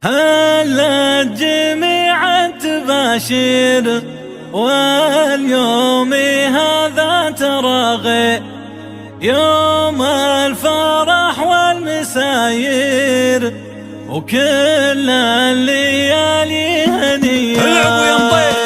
هلا الجميع تباشر واليوم هذا تراغي يوم الفرح والمساير وكل الليالي هنية.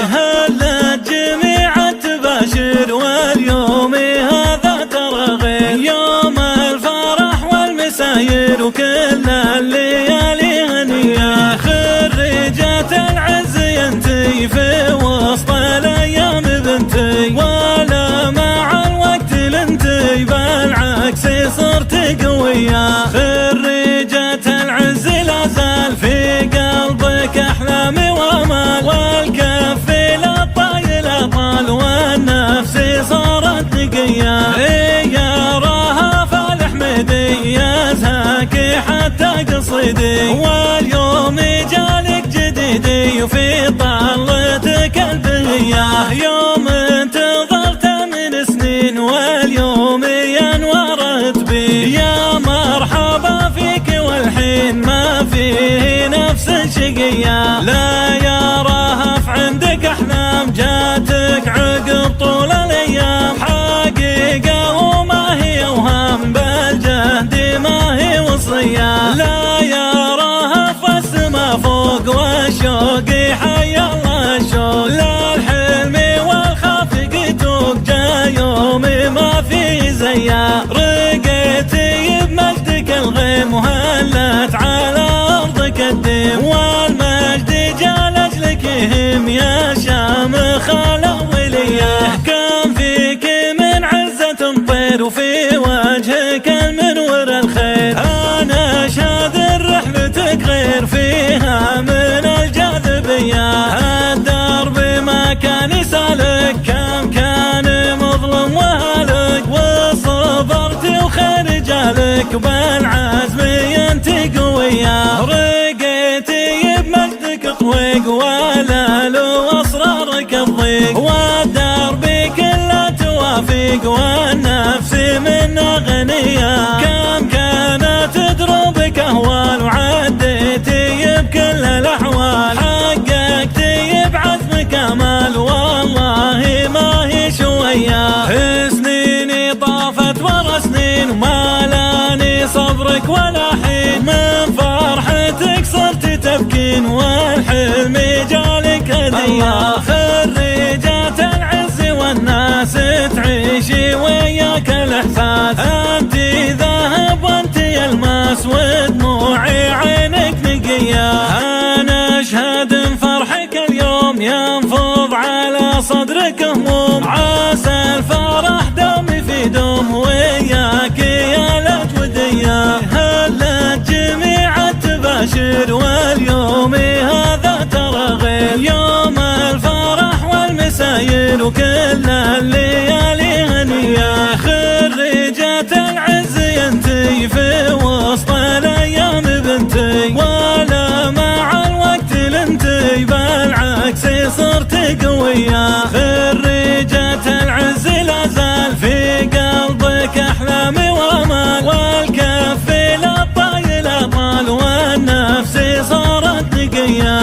هلا الجميع تباشر واليوم هذا تراغي يوم الفرح والمساير وكل الليالي هنية. خريجات العز ينتي في وسط الايام بنتي ولا مع الوقت لنتي بالعكس صرت قوية. خريجات العز لا زال في قلبك احلامي وامال والكف للطايل طال والنفس صارت نقية. يا رهف الحميدي يزهاك حتى قصيدي واليوم جالك جديدي وفي طلتك البهية. يوم انتظرت من سنين واليوم ينورت بي. يا مرحبا فيك والحين ما فيه نفس شقية. لا يا رهف عندك احلام جاتك عقب طول الايام حقيقة وما هي اوهام بالجهد ما هي وصية. لا يا رهف السما فوق والشوق حي الله الشوق. لا الحلم والخافق توقع يوم ما في زيه. رقيتي بمجدك الغيم وهلت على ارضك الديم والمجد جال اجلك يهم يا شامخ الاوليه. كان فيك من عزة طير وفي وجهك المنور الخير. انا اشهد رحلتك غير فيها من الجاذبيه. الدرب ما كان يسالك كم كان مظلم وهلك وصبرت وخير جالك بالعزم انت قويه. رقيتي بمجدك طويق ولا له اسرارك الضيق والدرب كله توافق والنفس منا غنيه. كم كانت تدربك اهوال وعديتي بكل الاحوال حققتي بعزمك امال والله ما هي شويه. سنيني طافت ورا سنين وما لاني صبرك ولا حين من فرحتك صرت تبكين والحلم جالك هديه. خريجات العز والناس تعيشي وياك الاحساس. انت ذهب وانت الماس ودموعي عينك نقيه. انا اشهد فرحك اليوم ينفض على صدرك هموم عسى الفرح دومي في دوم وياك يا الأجودية. هلا الجميع تباشر واليوم هذا تراغي يوم الفرح والمساير وكل الليالي هنية. خريجات العز ينتي في وسط الايام بنتي ولا مع الوقت لنتي بالعكس صرت قوية. خريجات العز لا زال في قلبك احلامي وامال والكف للطايل طال والنفس صارت نقية.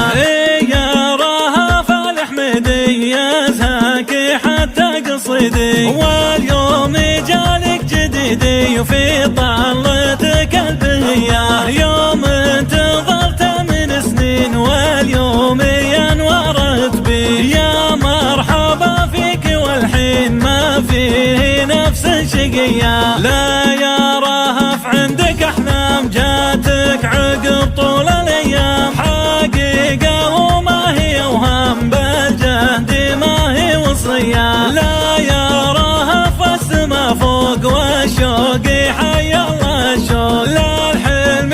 يا رهف الحميدي يزهاك حتى قصيدي واليوم جالك جديدي وفي طلتك البهية. يوم انتظرت من سنين واليوم ينورت بي. يا مرحبا فيك والحين ما فيه نفس شقية. لا يا رهف عندك احلام جاتك عقب طول الايام حقيقة وما هي اوهام بالجهد ما هي وصية. لا يا رهف السما فوق والشوق حي الله الشوق. لا الحلم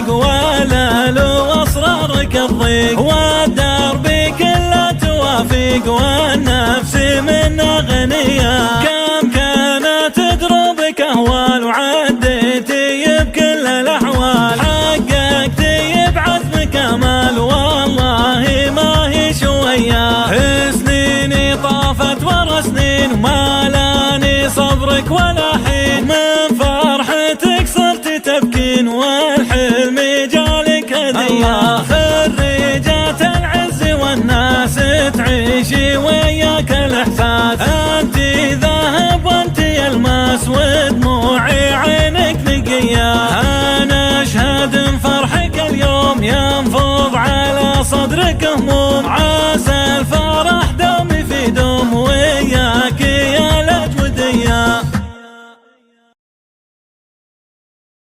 توافق والأهل وأسرارك الضيق والدرب كله توافق